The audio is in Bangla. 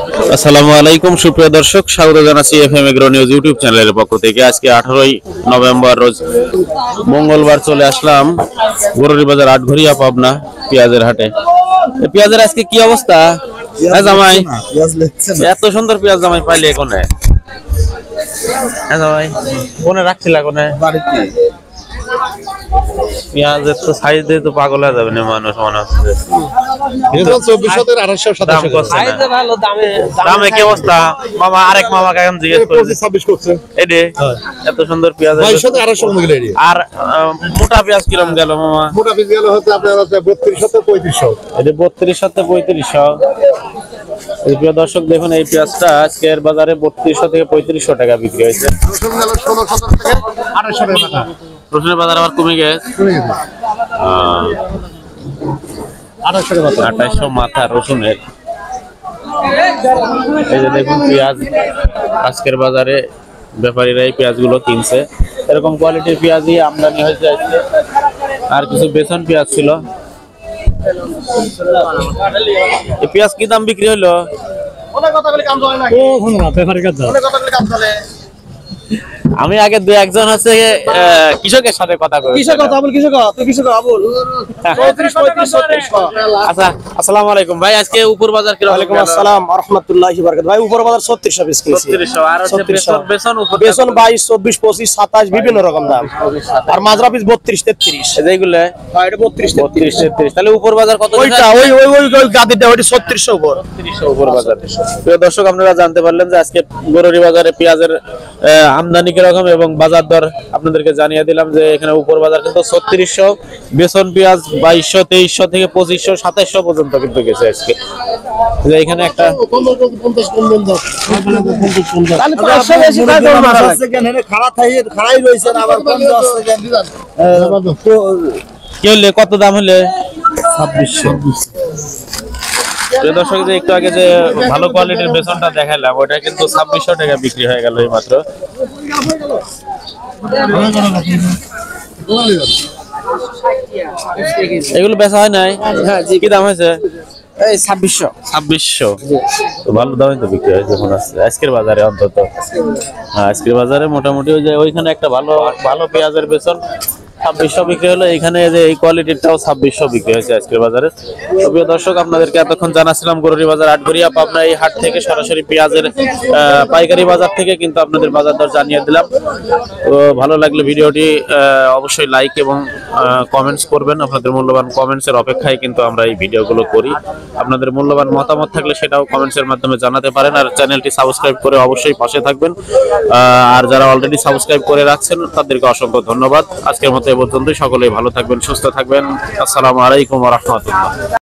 আসসালামু আলাইকুম সুপ্রিয় দর্শক, স্বাগত জানাচ্ছি এফএম এগ্রো নিউজ ইউটিউব চ্যানেলের পক্ষ থেকে। আজকে 18ই নভেম্বর রোজ মঙ্গলবার চলে আসলাম গরুরি বাজার আটঘরিয়া পাবনা পেঁয়াজের হাটে। পেঁয়াজের আজকে কি অবস্থা? হ্যাঁ জামাই, এত সুন্দর পেঁয়াজ জামাই পাইলে কোনে? হ্যাঁ জামাই, কোনে রাখছিলা? কোনে পেঁয়াজের তো সাইজ দিয়ে তো পাগল হয়ে যাবে না মানুষ, মনে হচ্ছে। দামে কি অবস্থা মামা? আরেক মামা এখন জিজ্ঞেস করছে এত সুন্দর পেঁয়াজ আর মোটা পেঁয়াজ কিরম গেল মামা? মোটা পিস গেল হচ্ছে আপনার 3235। এটা 3200 প্রিয় দর্শক দেখুন, এই পেঁয়াজটা আজকের বাজারে 3200 থেকে 3500 টাকা বিক্রি হয়েছে। রসুন গেল 1600 থেকে 2800 টাকা। রসুনের বাজার আবার কমে গেছে, 2800 মাথা রসুনের। এই যে দেখুন পেঁয়াজ আজকের বাজারে ব্যাপারীরা এই পেঁয়াজগুলো কিনছে। এরকম কোয়ালিটির পেঁয়াজই আমদানি হয়েছে আজকে। আর কিছু বেসন পেঁয়াজ ছিল। এই পেঁয়াজ কি দাম বিক্রি হলো? আমি আগে দু একজন আছে কৃষকের সাথে কথা বলি। আচ্ছা, আসসালামু আলাইকুম ভাই। আজকে উপর বাজার কি? ওয়ালাইকুম আসসালাম ওয়া রাহমাতুল্লাহি ওয়া বারাকাতুহু। ভাই উপর বাজার 3600 পিস কিনছি। 3600 আর হচ্ছে বেসন উপর বেসন 22 24 25 27 বিভিন্ন রকম দাম। আর মাজরা পিস 32 33। এইগুলা ভাই এটা 32 33। তাহলে উপর বাজার কত? ওইটা ওই গাদিটা ওইটা 3600 উপর। 3600 উপর বাজার। প্রিয় দর্শক, আপনারা জানতে পারলেন যে আজকে গরুরি বাজারে পেঁয়াজের আমদানি কিরকম এবং বাজার দর আপনাদেরকে জানিয়ে দিলাম যে এখানে উপর বাজার কিন্তু 3600, বেসন পেঁয়াজ 2200 2300 থেকে 2500 2700 পর্যন্ত কিন্তু গেছে আজকে। যে এখানে একটা কত দাম হলে? 2600। দর্শক, যে একটু আগে যে ভালো কোয়ালিটির বেসনটা দেখাইলাম ওটা কিন্তু 2600 টাকা বিক্রি হয়ে গেল এই মাত্র। এগুলো বেচা হয় নাই? হ্যাঁ, কি দাম হয়েছে? এই 2600। তো ভালো দামে তো বিক্রি হয়েছে মনে হচ্ছে আজকের বাজারে অন্তত। হ্যাঁ, আজকের বাজারে মোটামুটি ওই যে ওইখানে একটা ভালো পেঁয়াজের বেসন 2600 বিক্রি হলো। এখানে যে এই কোয়ালিটিটাও 2600 বিক্রি হয়েছে আজকের বাজারে। প্রিয় দর্শক, আপনাদেরকে এতক্ষণ জানাচ্ছিলাম গরুরি বাজার আটঘরিয়া পাবনা এই হাট থেকে সরাসরি পেঁয়াজের পাইকারি বাজার থেকে কিন্তু আপনাদের বাজার দর জানিয়ে দিলাম। তো ভালো লাগলে ভিডিওটি অবশ্যই লাইক এবং কমেন্টস করবেন। আপনাদের মূল্যবান কমেন্টসের অপেক্ষায় কিন্তু আমরা এই ভিডিওগুলো করি। আপনাদের মূল্যবান মতামত থাকলে সেটাও কমেন্টসের মাধ্যমে জানাতে পারেন। আর চ্যানেলটি সাবস্ক্রাইব করে অবশ্যই পাশে থাকবেন। আর যারা অলরেডি সাবস্ক্রাইব করে রাখছেন তাদেরকে অসংখ্য ধন্যবাদ। আজকের মতো এ পর্যন্তই। সকলেই ভালো থাকবেন, সুস্থ থাকবেন। আসসালামু আলাইকুম ওয়া রাহমাতুল্লাহ।